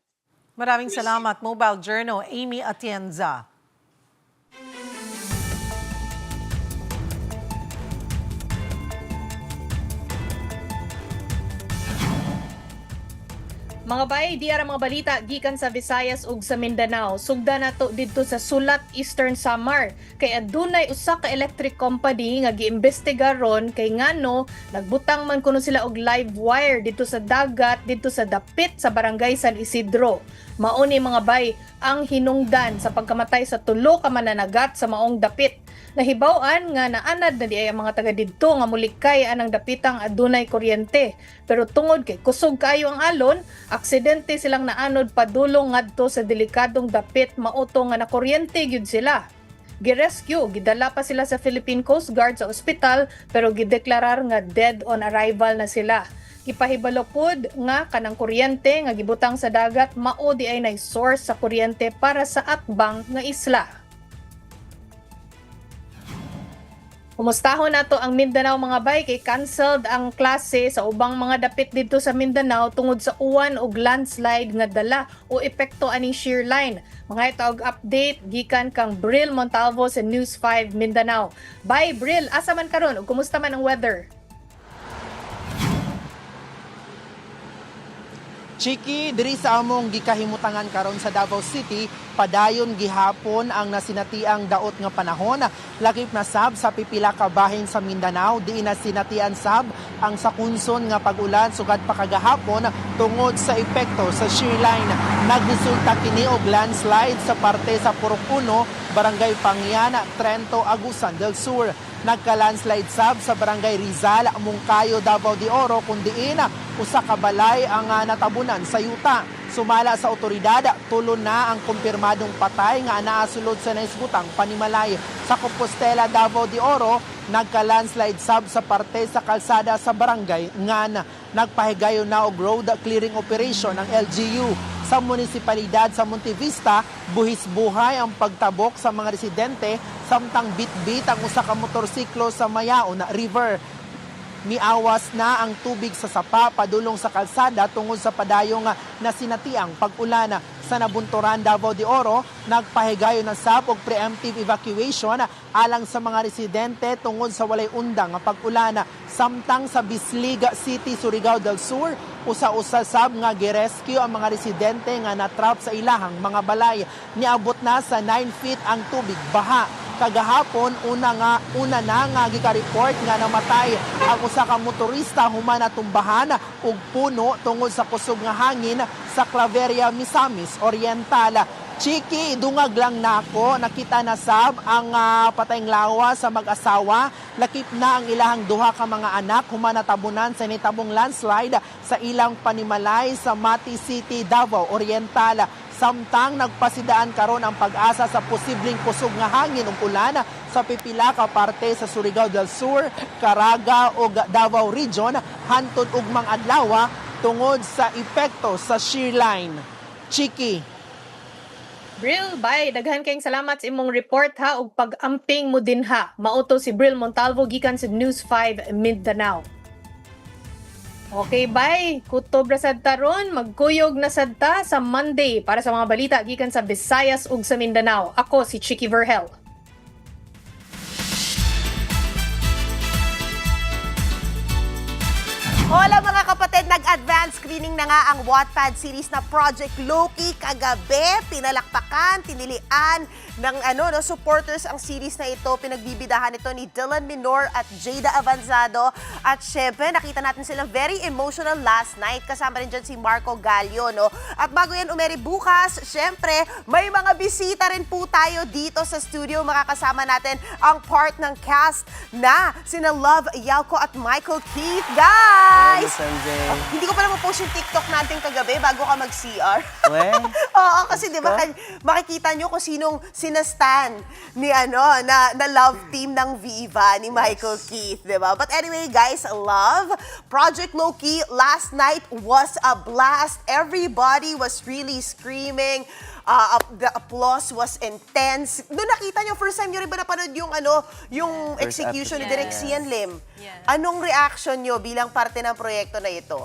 Maraming salamat, Mobile Journal, Amy Atienza. Mga bay, di ara mga balita gikan sa Visayas ug sa Mindanao. Sugda nato didto sa Sulat, Eastern Samar. Kay adunay usa ka electric company nga giimbestiga ron kay ngano nagbutang man kuno sila og live wire dito sa dagat dito sa dapit sa barangay San Isidro. Mao ni mga bay ang hinungdan sa pagkamatay sa 3 ka mananagat sa maong dapit. Nahibaw-an nga naanad na di ay ang mga taga didto nga mulikay anang dapitang adunay kuryente. Pero tungod kay kusog kaayo ang alon, aksidente silang naanod padulong ngadto sa delikadong dapit mauto nga nakuryente gyud sila. Girescue, gidala pa sila sa Philippine Coast Guard sa ospital pero gideklarar nga dead on arrival na sila. Gipahibalo pod nga kanang kuryente nga gibutang sa dagat mao di ay nay source sa kuryente para sa atbang nga isla. Kumustahon nato ang Mindanao mga bay kay canceled ang klase sa ubang mga dapit dito sa Mindanao tungod sa uwan ug landslide nga dala o epekto aning shear line. Mga ito og update gikan kang Bril Montalvo sa News 5 Mindanao. Bye Bril, asa man karon ug kumusta man ang weather? Chiki, diri sa among gikahimutangan karon sa Davao City, padayon gihapon ang nasinatiang daot nga panahon. Lakip na sab sa pipila ka bahin sa Mindanao, diin na sinatian sab ang sakunson nga pag-ulan sugad pa kagahapon tungod sa epekto sa shear line. Nagresulta kini og landslide sa parte sa Purupuno, Barangay Pangian, Trento, Agusan del Sur. Nagka-landslide sab sa Barangay Rizal, Mungkayo, Davao de Oro, kundiin usa ka balay ang natabunan sa yuta. Sumala sa otoridad, tulo na ang kumpirmadong patay nga naasulod sa naisbutang panimalay. Sa Compostela, Davao de Oro, nagka-landslide sab sa parte sa kalsada sa Barangay Ngan. Nagpahigayon na og road clearing operation ang LGU. Sa munisipalidad sa Montevista, buhis-buhay ang pagtabok sa mga residente samtang bit-bit ang usa ka motorsiklo sa Mayaon River. Miawas na ang tubig sa sapa padulong sa kalsada tungod sa padayong nasinatiang pag-ulan. Sa Nabunturan, Davao de Oro, nagpahigayon na sab og preemptive evacuation alang sa mga residente tungod sa walay undang nga pag-ulan. Samtang sa Bislig City, Surigao del Sur, usa-usa sab nga girescue ang mga residente nga natrap sa ilahang mga balay. Niabot na sa 9 feet ang tubig baha. Kagahapon, una na nga gika-report nga namatay ang usa ka motorista human natumbahan og puno tungod sa kusog nga hangin sa Claveria, Misamis Oriental. Chiki, dungag lang nako, nakita na sab ang patayng lawa sa mag-asawa. Lakip na ang ilahang duha ka mga anak human natabunan sa nitabong landslide sa ilang panimalay sa Mati City, Davao Oriental. Samtang nagpasidaan karon ang pag-asa sa posibleng kusog nga hangin ug ulan sa pipila ka parte sa Surigao del Sur, Caraga ug Davao Region hantod ugmang adlaw tungod sa epekto sa shear line. Chiki. Bril, bye. Daghan kayong salamat sa imong report ha ug pag-amping mo din ha. Mauto si Bril Montalvo gikan sa News 5 Mindanao. Okay, bye. Kutob ra sad taron, magkuyog na sad ta sa Monday para sa mga balita gikan sa Visayas ug sa Mindanao. Ako si Chiki Verhel. Hola mga kapatid, nag-advance screening na nga ang Wattpad series na Project Loki kagabi. Pinalakpakan, tinilian ng supporters ang series na ito. Pinagbibidahan ito ni Dylan Minor at Jada Avanzado. At syempre, nakita natin silang very emotional last night. Kasama rin dyan si Marco Gallio, no? At bago yan umeri bukas, syempre, may mga bisita rin po tayo dito sa studio. Makakasama natin ang part ng cast na sina Love Yalco at Michael Keith. Guys! Hindi ko pa naman post yung TikTok natin kagabi bago ka mag-CR. Oo, kasi di ba makikita nyo kung sinong sinastan ni na love team ng Viva ni Michael Keith, di ba? But anyway, guys, love Project Loki last night was a blast. Everybody was really screaming. The applause was intense. Doon nakita nyo, first time nyo rin ba napanood yung execution ni Direk Sian Lim? Yes. Anong reaction nyo bilang parte ng proyekto na ito?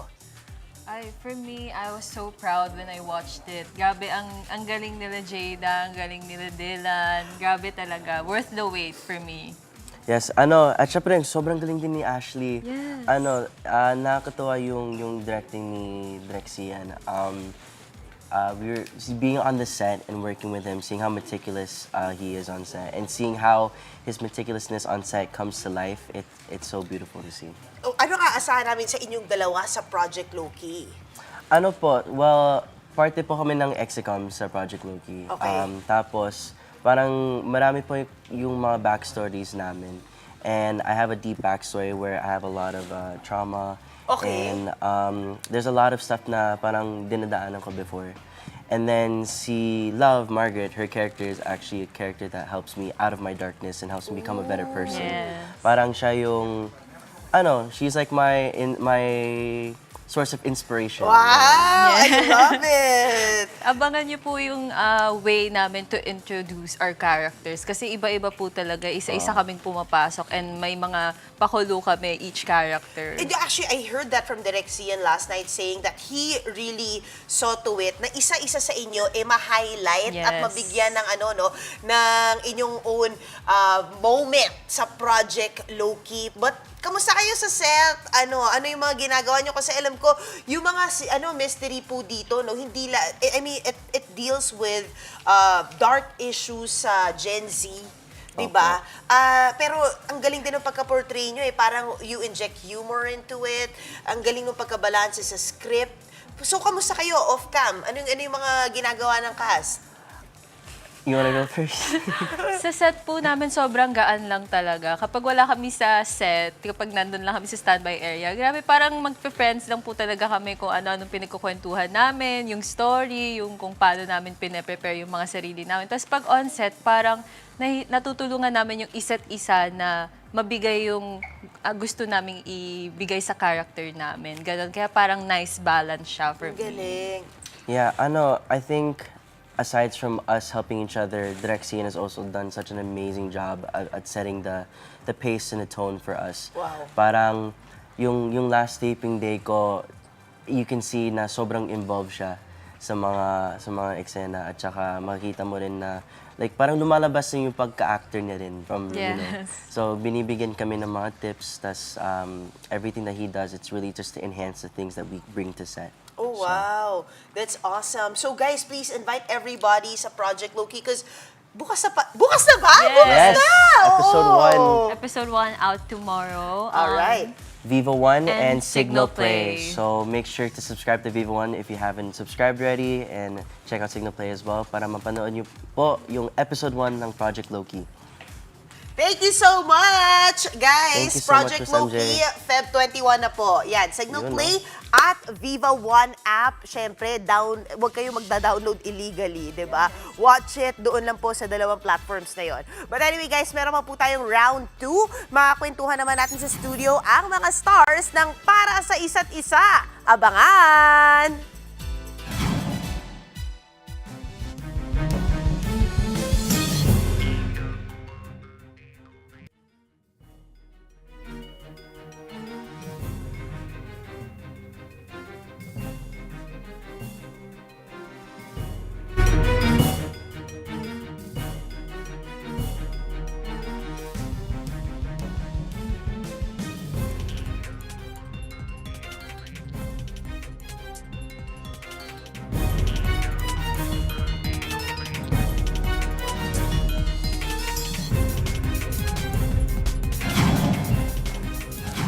For me, I was so proud when I watched it. Grabe, ang galing nila Jada, ang galing nila Dylan. Grabe talaga. Worth the wait for me. Yes, at syempre sobrang galing din ni Ashley. Yes. Nakakatuwa yung directing ni Drexian. Being on the set and working with him, seeing how meticulous he is on set, and seeing how his meticulousness on set comes to life, it's so beautiful to see. Ano aasahan namin sa inyong dalawa sa Project Loki? Parte po kami ng Exicom sa Project Loki. Okay. Tapos, parang marami po yung mga backstories namin. And I have a deep backstory where I have a lot of trauma. Okay. And there's a lot of stuff na parang dinadaanan ko before. And then si Love, Margaret, her character is actually a character that helps me out of my darkness and helps me become a better person. Yes. Parang siya yung, she's like my source of inspiration. Wow! I love it! Abangan niyo po yung way namin to introduce our characters kasi iba-iba po talaga. Isa-isa kaming pumapasok and may mga pakulo kami each character. And actually, I heard that from Direk Cian last night saying that he really saw to it na isa-isa sa inyo ma-highlight at Yes. mabigyan ng ng inyong own moment sa Project Loki. But kamusta kayo sa set? Ano yung mga ginagawa nyo? Kasi alam ko, yung mga mystery po dito, hindi it deals with dark issues sa Gen Z. Diba? Pero ang galing din ng pagka-portray nyo parang you inject humor into it. Ang galing ng pagkabalanse sa script. So, kamusta kayo off-cam? Ano yung mga ginagawa ng cast? You wanna go first? Sa set po namin, sobrang gaan lang talaga. Kapag wala kami sa set, kapag nandun lang kami sa standby area, grabe, parang magpe-friends lang po talaga kami kung ano-anong pinagkukwentuhan namin, yung story, yung kung paano namin pine-prepare yung mga sarili namin. Tapos pag on set, parang natutulungan namin yung isa't isa na mabigay yung gusto naming ibigay sa character namin. Ganon. Kaya parang nice balance siya for me. Galing. Yeah, I think aside from us helping each other, Drexian has also done such an amazing job at setting the pace and the tone for us. Wow. Parang yung last taping day ko, you can see na sobrang involved siya sa mga eksena at saka makikita mo rin na like parang lumalabas yung pagka-actor niya rin from Yes. So binibigyan kami ng mga tips, tas everything that he does, it's really just to enhance the things that we bring to set. Oh, wow. That's awesome. So, guys, please invite everybody sa Project Loki because bukas na ba? Yes. Bukas na! Episode Oh. 1. Episode 1 out tomorrow. Alright. Viva One And and Signal Signal Play. Play. So make sure to subscribe to Viva One if you haven't subscribed already, and check out Signal Play as well para mapanood niyo po yung episode 1 ng Project Loki. Thank you so much, guys. Thank you so Project much, Miss MJ. Loki, Feb 21 na po. Yan, Signal Yun, Play at Viva One app. Siyempre, huwag kayong magda-download illegally, di ba? Watch it doon lang po sa dalawang platforms na yon. But anyway, guys, meron pa po tayong round 2. Makakwentuhan naman natin sa studio ang mga stars ng Para sa Isa't Isa. Abangan!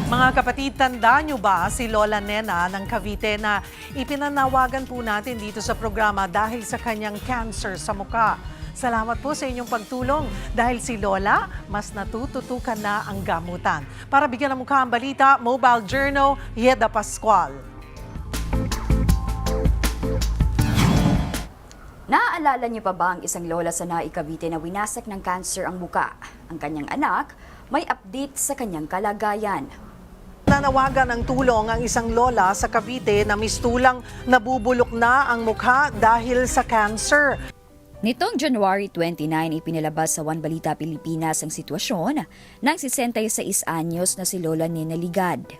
Mga kapatid, tanda nyo ba si Lola Nena ng Cavite na ipinanawagan po natin dito sa programa dahil sa kanyang cancer sa muka? Salamat po sa inyong pagtulong dahil si Lola mas natututukan na ang gamutan. Para bigyan ng mukha ang balita, Mobile Journal, Yeda Pascual. Naaalala niyo pa ba ang isang lola sa Naik, Cavite na winasak ng cancer ang muka? Ang kanyang anak may update sa kanyang kalagayan. Nanawagan ng tulong ang isang lola sa Cavite na mistulang nabubulok na ang mukha dahil sa cancer. Nitong January 29, ipinalabas sa One Balita Pilipinas ang sitwasyon ng 66 anyos na si Lola Nena Ligad.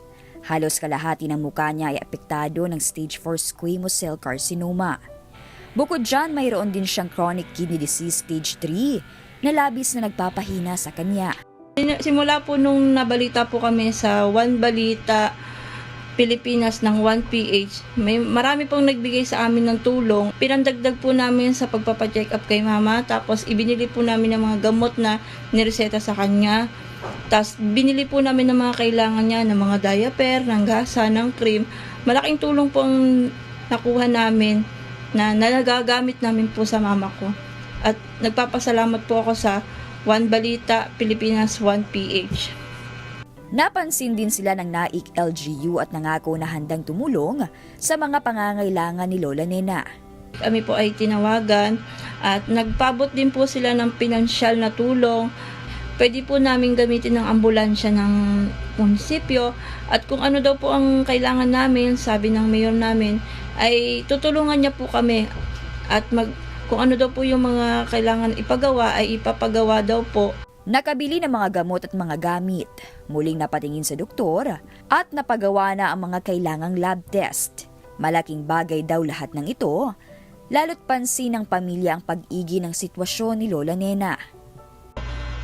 Halos kalahati ng mukha niya ay apektado ng stage 4 squamous cell carcinoma. Bukod dyan, mayroon din siyang chronic kidney disease stage 3 na labis na nagpapahina sa kanya. Simula po nung nabalita po kami sa One Balita Pilipinas ng 1PH, marami pong nagbigay sa amin ng tulong. Pinandagdag po namin sa pagpapacheck up kay mama, tapos ibinili po namin ng mga gamot na nireseta sa kanya. Tapos binili po namin ng mga kailangan niya, ng mga diaper, ng gasa, ng cream. Malaking tulong po ang nakuha namin na nagagamit namin po sa mama ko. At nagpapasalamat po ako sa One Balita Pilipinas 1PH. Napansin din sila ng NAIC LGU at nangako na handang tumulong sa mga pangangailangan ni Lola Nena. Kami po ay tinawagan at nagpabot din po sila ng pinansyal na tulong. Pwede po namin gamitin ng ambulansya ng munisipyo at kung ano daw po ang kailangan namin, sabi ng mayor namin, ay tutulungan niya po kami at kung ano daw po yung mga kailangan ipagawa ay ipapagawa daw po. Nakabili ng mga gamot at mga gamit, muling napatingin sa doktor at napagawa na ang mga kailangang lab test. Malaking bagay daw lahat ng ito, lalo't pansin ng pamilya ang pag-igi ng sitwasyon ni Lola Nena.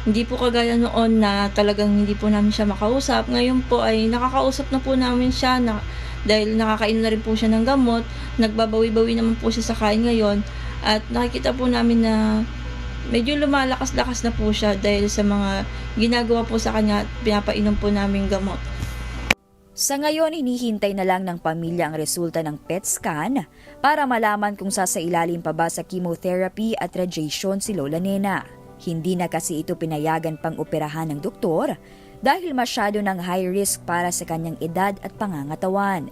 Hindi po kagaya noon na talagang hindi po namin siya makausap. Ngayon po ay nakakausap na po namin siya dahil nakakainom na rin po siya ng gamot. Nagbabawi-bawi naman po siya sa kain ngayon at nakikita po namin na medyo lumalakas-lakas na po siya dahil sa mga ginagawa po sa kanya at pinapainom po namin gamot. Sa ngayon, hinihintay na lang ng pamilya ang resulta ng PET scan para malaman kung sasailalim pa ba sa chemotherapy at radiation si Lola Nena. Hindi na kasi ito pinayagan pang operahan ng doktor dahil masyado ng high risk para sa kanyang edad at pangangatawan.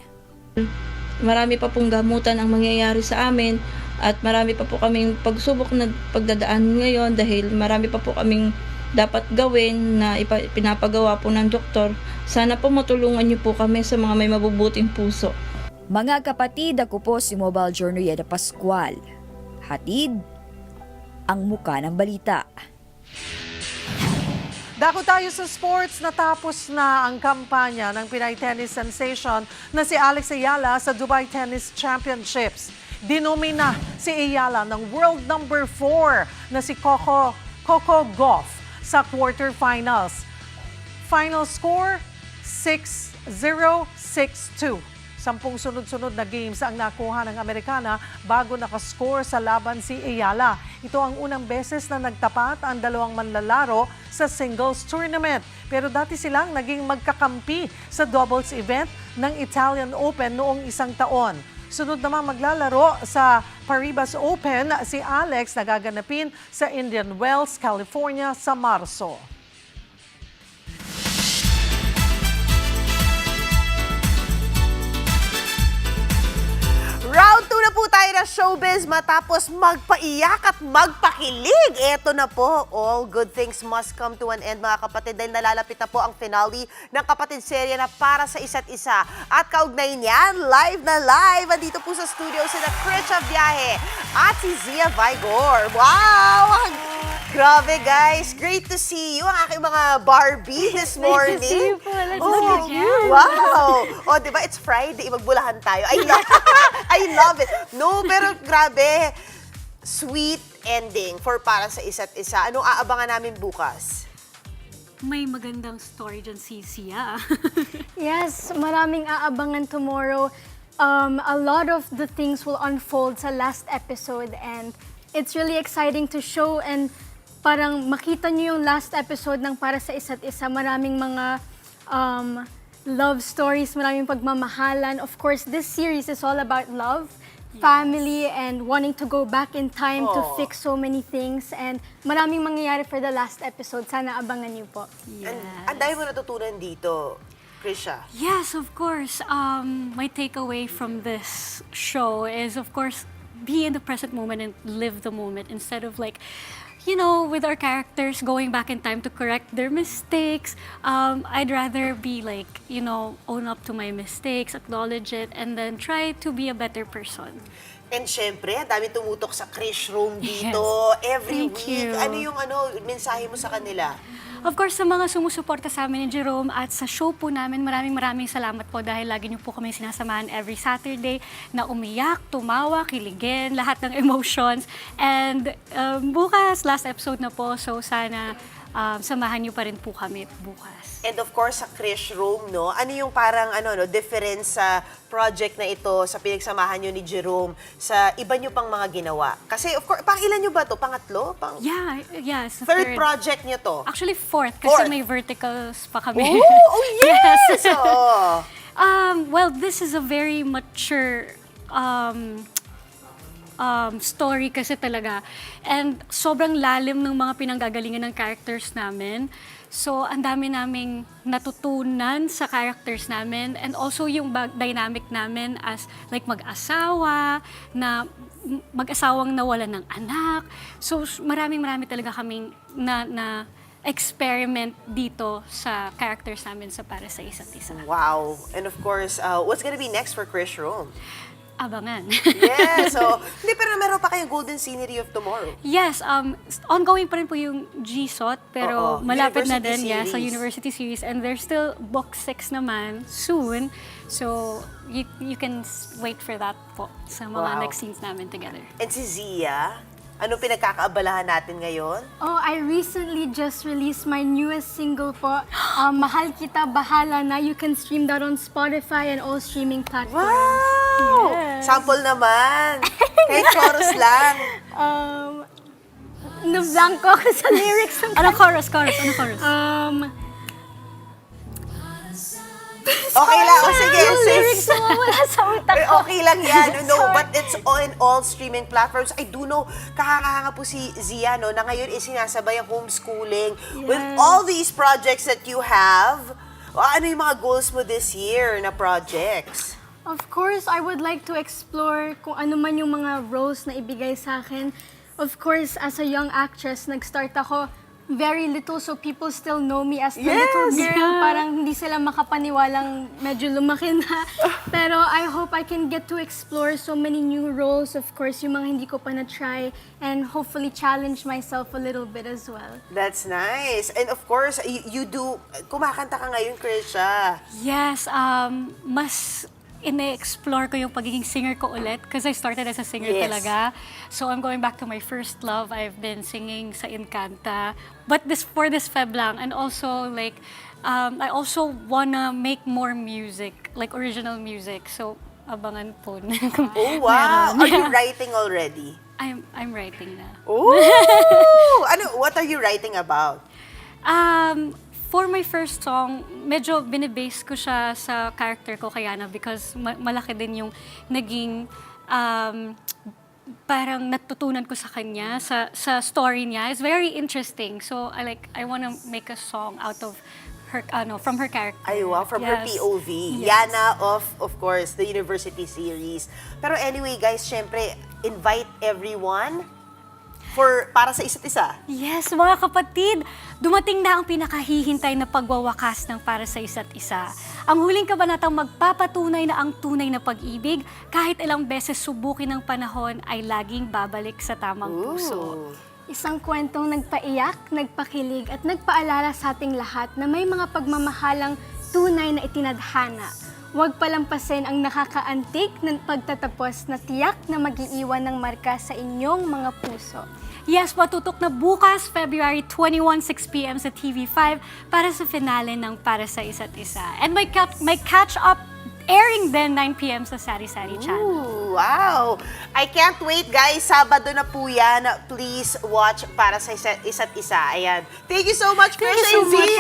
Marami pa pong gamutan ang mangyayari sa amin at marami pa po kaming pagsubok na pagdadaan ngayon dahil marami pa po kaming dapat gawin na pinapagawa po ng doktor. Sana po matulungan niyo po kami sa mga may mabubuting puso. Mga kapatid, ako po si Mobile Journal Yeda Pascual. Hatid ang muka ng balita. Dako tayo sa sports. Natapos na ang kampanya ng Pinay tennis sensation na si Alex Ayala sa Dubai Tennis Championships. Dinomina si Ayala ng world number 4 na si Coco Gauff sa quarterfinals. Final score, 6-0, 6-2. 10 sunod-sunod na games ang nakuha ng Amerikana bago nakascore sa laban si Ayala. Ito ang unang beses na nagtapat ang dalawang manlalaro sa singles tournament. Pero dati silang naging magkakampi sa doubles event ng Italian Open noong isang taon. Sunod naman maglalaro sa Paribas Open si Alex na gaganapin sa Indian Wells, California sa Marso. Round 2 na po tayo na showbiz matapos magpaiyak at magpakilig. Eto na po, all good things must come to an end mga kapatid dahil nalalapit na po ang finale ng Kapatid Serye na Para sa Isa't Isa. At kaugnay niyan, live na live, andito po sa studio sina Crisha Biahe at si Zia Vigor. Wow! Grabe guys, great to see you, ang aking mga Barbie this morning. Nice to see you po. Let's oh, look again. wow! O, diba, it's Friday, magbulahan tayo. I love it. No, pero grabe, sweet ending for Para sa Isa't Isa. Anong aabangan namin bukas? May magandang story dyan si Sia. Yes, maraming aabangan tomorrow. A lot of the things will unfold sa last episode and it's really exciting to show and parang makita nyo yung last episode ng Para sa Isa't Isa. Maraming mga love stories, maraming pagmamahalan. Of course, this series is all about love, family, and wanting to go back in time to fix so many things. And maraming mangyayari for the last episode. Sana abangan nyo po. Yes. Ang dahil mo natutunan dito, Crisha. Yes, of course. My takeaway from this show is, of course, be in the present moment and live the moment instead of like, you know, with our characters going back in time to correct their mistakes. I'd rather be like, you know, own up to my mistakes, acknowledge it, and then try to be a better person. And syempre, ang dami tumutok sa Krish Room dito every Thank week. you. Ano yung mensahe mo sa kanila? Of course, sa mga sumusuporta sa amin ni Jerome at sa show po namin, maraming salamat po dahil lagi niyo po kami sinasamahan every Saturday na umiyak, tumawa, kiligin, lahat ng emotions. And bukas, last episode na po, so sana samahan niyo pa rin po kami bukas. And of course, sa Krish Rome, no? Ano yung parang difference sa project na ito, sa pinagsamahan nyo ni Jerome, sa iba nyo pang mga ginawa? Kasi of course, pang ilan nyo ba to? Pangatlo? Yeah, sa Third project nyo to? Actually, fourth, kasi may verticals pa kami. Oh yes! Yes. Oo. Well, this is a very mature story kasi talaga. And sobrang lalim ng mga pinanggagalingan ng characters namin. So, ang dami naming natutunan sa characters namin and also yung dynamic namin as like mag-asawa, na mag-asawang nawalan ng anak. So, marami talaga kaming na experiment dito sa characters namin sa Para sa Isa't Isa. Wow. And of course, what's gonna be next for Krish Rome? Abangan. Yes. So, hindi, pero meron pa kayong Golden Scenery of Tomorrow. Yes, ongoing pa rin po yung GSOT, pero malapit na din sa University Series. And there's still book 6 naman soon. So, you can wait for that po sa mga next scenes namin together. And si Zia, ano pinagkakaabalahan natin ngayon? Oh, I recently just released my newest single po, Mahal Kita, Bahala Na. You can stream that on Spotify and all streaming platforms. Wow! Yes. Sample naman. Kahit chorus lang. Nablanko ako sa lyrics. Ano chorus? Ano chorus? Okay lang. O sige. Lyrics na wala sa utak ko. Okay lang yan. No, but it's all streaming platforms. I do know, kahanga po si Zia, no, na ngayon sinasabay ang homeschooling. With all these projects that you have, ano yung mga goals mo this year na projects? Of course, I would like to explore kung ano man yung mga roles na ibigay sa akin. Of course, as a young actress, nag-start ako very little, so people still know me as the little girl. Parang hindi sila makapaniwalang medyo lumaki na. Pero I hope I can get to explore so many new roles. Of course, yung mga hindi ko pa na-try. And hopefully challenge myself a little bit as well. That's nice. And of course, you do, kumakanta ka ngayon, Krisha. Yes, mas ine-explore ko yung pagiging singer ko ulit because I started as a singer talaga. So I'm going back to my first love. I've been singing sa Encanta. But for this Feb lang. And also like, I also wanna make more music, like original music. So abangan po. Oh wow! Are you writing already? I'm writing na. Oh! What are you writing about? For my first song, medyo binibase ko siya sa character ko kay Yana because malaki din yung naging parang natutunan ko sa kanya, sa story niya. It's very interesting. So I wanna make a song out of her, from her character. Ay, wow, from her POV. Yes. Yana of course, the University Series. Pero anyway, guys, syempre, invite everyone para sa isa't isa. Yes, mga kapatid, dumating na ang pinakahihintay na pagwawakas ng Para sa Isa't Isa. Ang huling kabanatang magpapatunay na ang tunay na pag-ibig, kahit ilang beses subukin ng panahon, ay laging babalik sa tamang puso. Isang kwentong nagpaiyak, nagpakilig at nagpaalala sa ating lahat na may mga pagmamahalang tunay na itinadhana. Huwag palampasin ang nakakaantig ng pagtatapos na tiyak na mag-iiwan ng marka sa inyong mga puso. Yes, patutok na bukas, February 21, 6 p.m. sa TV5 para sa finale ng Para sa Isa't Isa. And may catch-up airing din 9 p.m. sa Sari Sari Channel. Ooh, wow! I can't wait, guys. Sabado na po yan. Please watch Para sa Isa't Isa. Ayan. Thank you so much, Krisha and Zia! Thank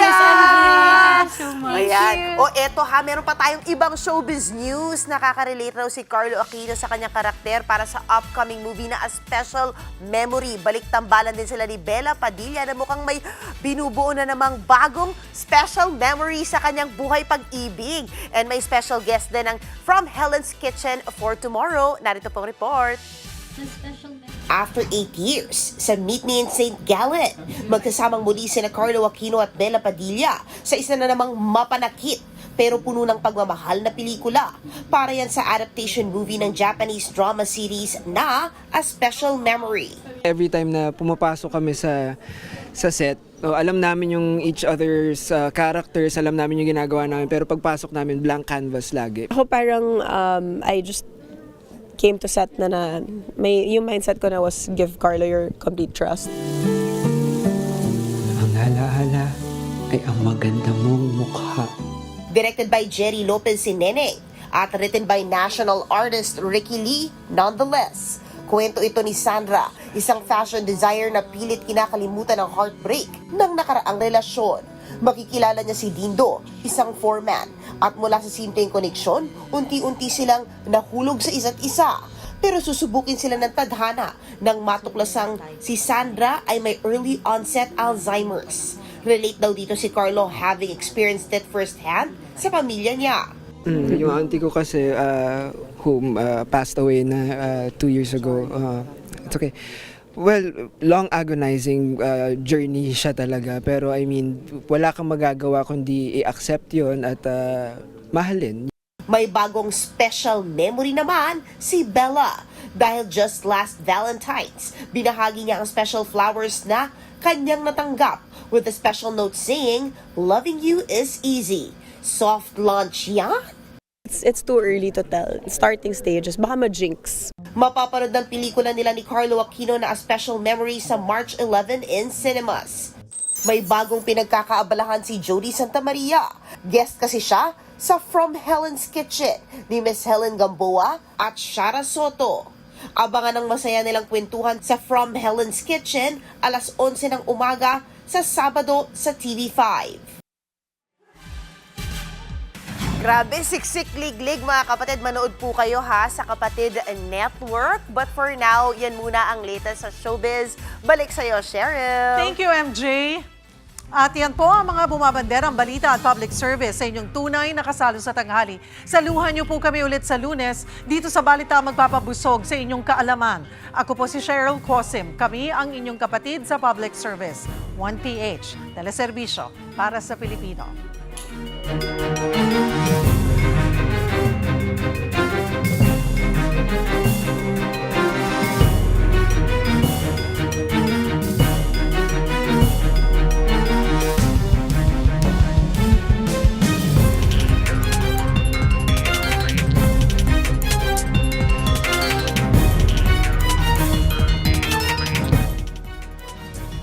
you so much. Ayan. O eto ha, meron pa tayong ibang showbiz news. Nakaka-relate raw si Carlo Aquino sa kanyang karakter para sa upcoming movie na A Special Memory. Balik-tambalan din sila ni Bella Padilla na mukhang may binubuo na namang bagong special memory sa kanyang buhay pag-ibig. And may special guest din ng From Helen's Kitchen for Tomorrow. Narito pong report. After 8 years, sa Meet Me in St. Gallen, magkasamang muli sina Carlo Aquino at Bella Padilla sa isa na namang mapanakit pero puno ng pagmamahal na pelikula. Para yan sa adaptation movie ng Japanese drama series na A Special Memory. Every time na pumapasok kami sa set, alam namin yung each other's characters, alam namin yung ginagawa namin, pero pagpasok namin, blank canvas lagi. Ako parang I just came to set na yung mindset ko na was give Carlo your complete trust. Ang alaala ay ang maganda mong mukha. Directed by Jerry Lopez Sinene at written by national artist Ricky Lee, nonetheless. Kwento ito ni Sandra, isang fashion designer na pilit kinakalimutan ng heartbreak ng nakaraang relasyon. Makikilala niya si Dindo, isang foreman, at mula sa simpleng koneksyon, unti-unti silang nahulog sa isa't isa. Pero susubukin sila ng tadhana nang matuklasang si Sandra ay may early onset Alzheimer's. Relate daw dito si Carlo having experienced it firsthand sa pamilya niya. Yung auntie ko kasi whom passed away na 2 years ago. It's okay. Well, long agonizing journey siya talaga. Pero I mean, wala kang magagawa kundi i-accept yun at mahalin. May bagong special memory naman si Bella. Dahil just last Valentine's, binahagi niya ang special flowers na kanyang natanggap with a special note saying, "Loving you is easy." Soft launch yan? It's too early to tell. Starting stages, baka ma-jinx. Mapapanood ng pelikula nila ni Carlo Aquino na A Special Memory sa March 11 in cinemas. May bagong pinagkakaabalahan si Jody Santa Maria. Guest kasi siya sa From Helen's Kitchen ni Miss Helen Gamboa at Shara Soto. Abangan ang masaya nilang kwentuhan sa From Helen's Kitchen alas 11 ng umaga sa Sabado sa TV5. Grabe, siksik liglig mga kapatid. Manood po kayo ha sa Kapatid Network. But for now, yan muna ang latest sa showbiz. Balik sa'yo, Cheryl. Thank you, MJ. At yan po ang mga bumabanderang balita at public service sa inyong tunay na kasalo sa tanghali. Saluhan niyo po kami ulit sa Lunes dito sa Balita Magpapabusog sa inyong kaalaman. Ako po si Cheryl Cosim. Kami ang inyong kapatid sa public service. 1PH, teleserbisyo para sa Pilipino.